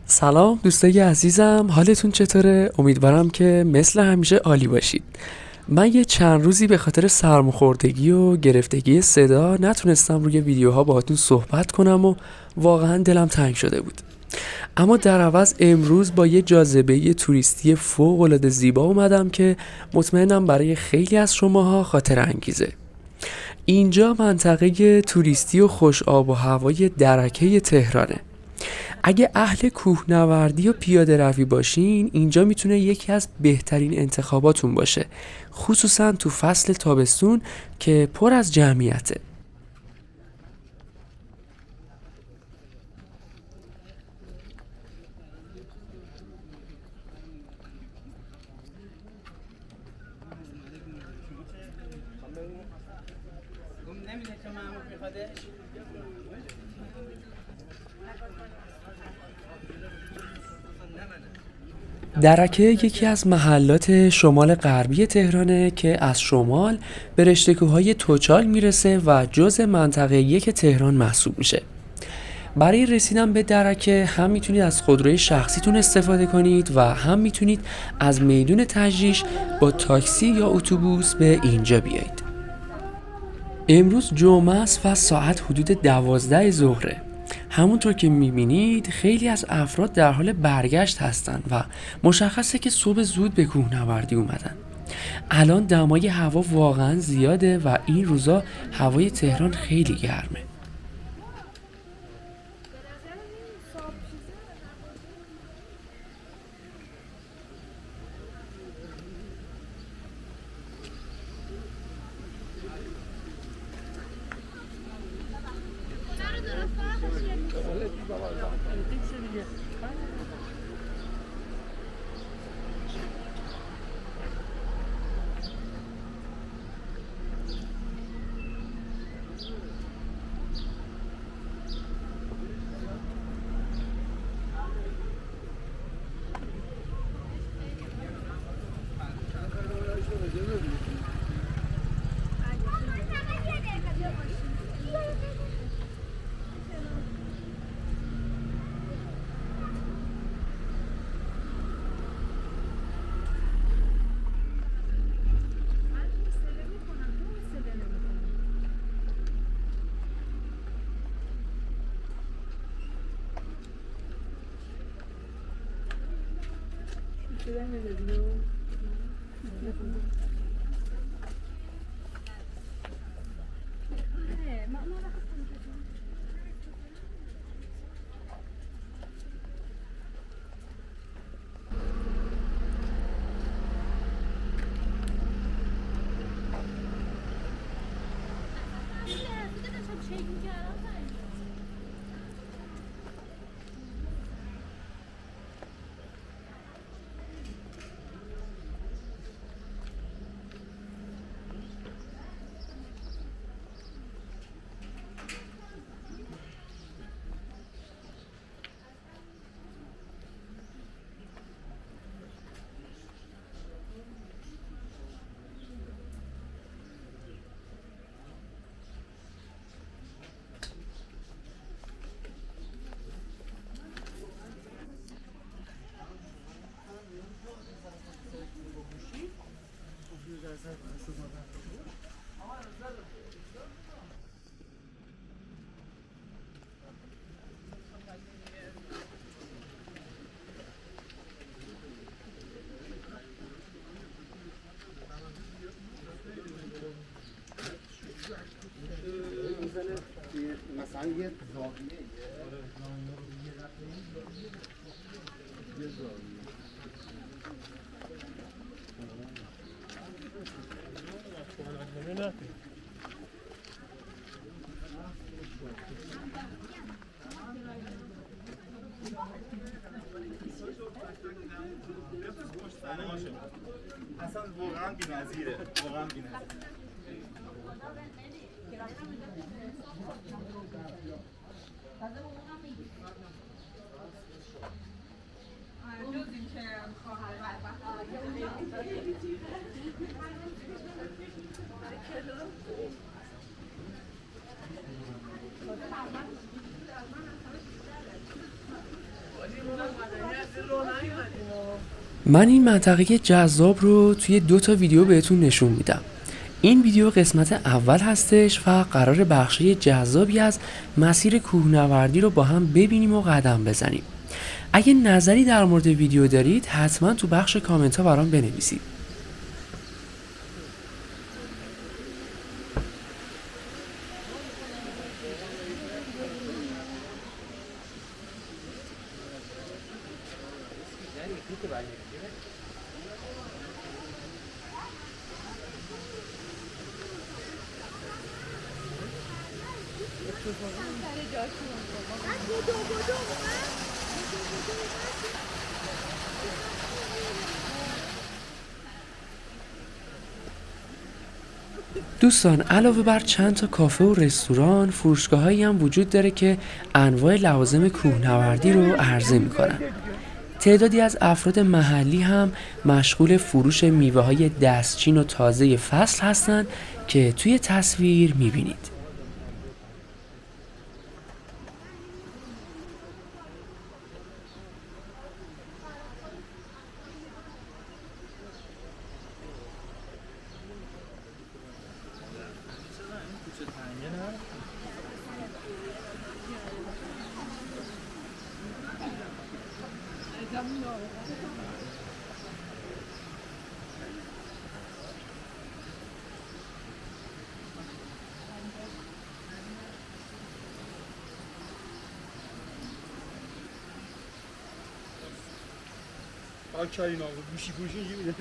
سلام دوستای عزیزم، حالتون چطوره؟ امیدوارم که مثل همیشه عالی باشید. من یه چند روزی به خاطر سرماخوردگی و گرفتگی صدا نتونستم روی ویدیوها باهاتون صحبت کنم و واقعا دلم تنگ شده بود. اما در عوض امروز با یه جاذبه توریستی فوق‌العاده زیبا اومدم که مطمئنم برای خیلی از شماها خاطر انگیزه. اینجا منطقه توریستی و خوش آب و هوای درکه تهرانه. اگه اهل کوهنوردی و پیاده روی باشین، اینجا میتونه یکی از بهترین انتخاباتون باشه، خصوصا تو فصل تابستون که پر از جمعیته. درکه یکی از محلات شمال غربی تهرانه که از شمال به رشته کوههای توچال میرسه و جزء منطقه یک تهران محسوب میشه. برای رسیدن به درکه هم میتونید از خودروی شخصیتون استفاده کنید و هم میتونید از میدون تجریش با تاکسی یا اتوبوس به اینجا بیایید. امروز جمعه است و ساعت حدود 12 ظهره. همونطور که میبینید خیلی از افراد در حال برگشت هستن و مشخصه که صبح زود به کوهنوردی اومدن. الان دمای هوا واقعا زیاده و این روزا هوای تهران خیلی گرمه. مثلا یه زاویه اصلا واقعا بی‌نظیره، واقعا بی‌نظیره. من این منطقه جذاب رو توی 2 تا ویدیو بهتون نشون میدم. این ویدیو قسمت اول هستش و قرار بخشی جذابی از مسیر کوهنوردی رو با هم ببینیم و قدم بزنیم. اگه نظری در مورد ویدیو دارید حتما تو بخش کامنت ها برام بنویسید. دوستان علاوه بر چند تا کافه و رستوران، فروشگاهایی هم وجود داره که انواع لوازم کوهنوردی رو عرضه میکنن. تعدادی از افراد محلی هم مشغول فروش میوه‌های دستچین و تازه فصل هستن که توی تصویر میبینید. آکاینا گوشی گوشی میده.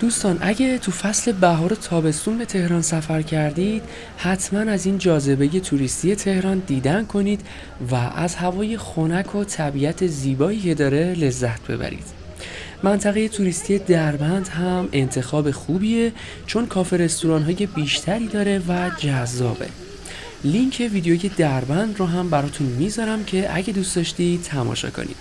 دوستان اگه تو فصل بهار و تابستون به تهران سفر کردید حتما از این جاذبه توریستی تهران دیدن کنید و از هوای خنک و طبیعت زیبایی که داره لذت ببرید. منطقه توریستی دربند هم انتخاب خوبیه چون کافه رستوران های بیشتری داره و جذابه. لینک ویدیوی دربند رو هم براتون میذارم که اگه دوست داشتید تماشا کنید.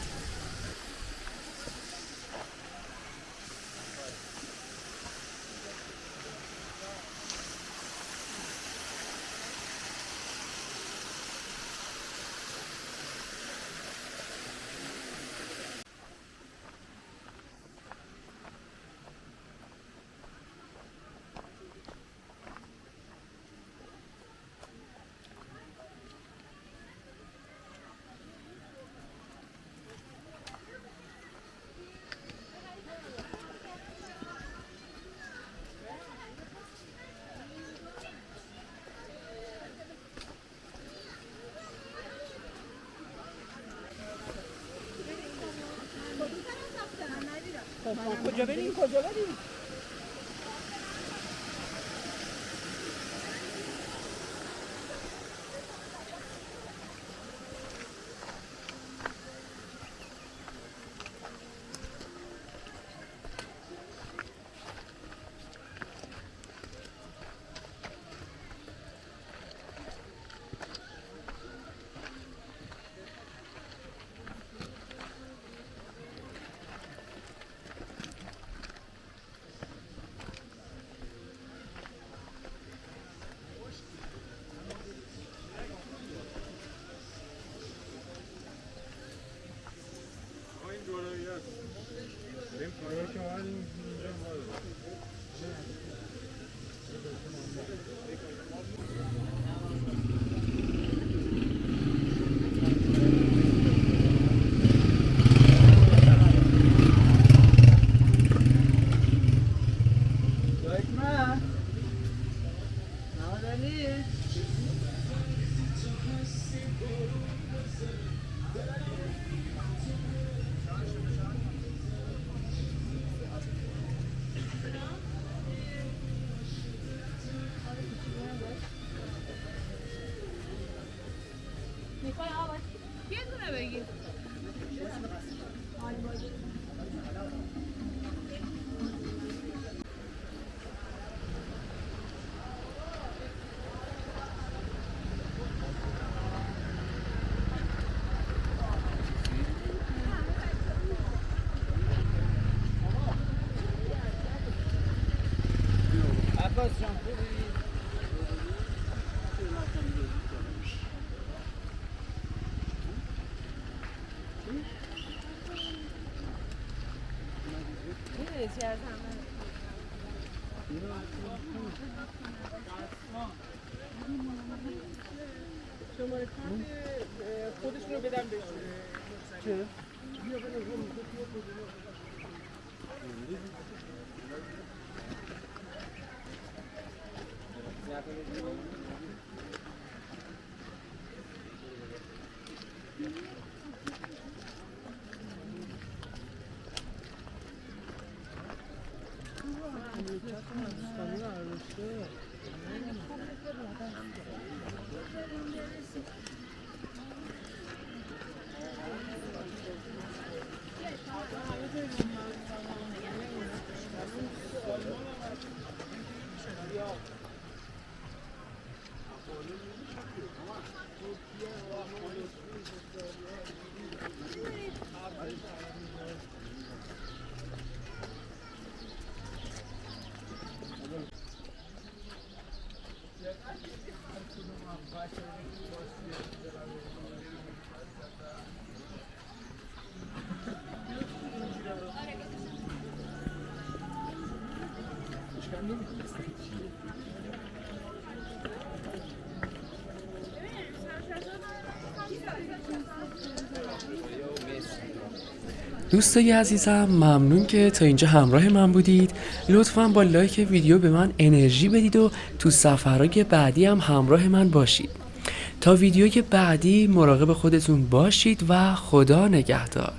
کجا بریم کجا بریم؟ میخوای آقا یه دونه بگیر عباس جان خوبی؟ خودشون رو بدم بهش چه؟ دوستای عزیزم ممنون که تا اینجا همراه من بودید. لطفاً با لایک ویدیو به من انرژی بدید و تو سفرهای بعدی هم همراه من باشید. تا ویدیوی بعدی مراقب خودتون باشید و خدا نگهدار.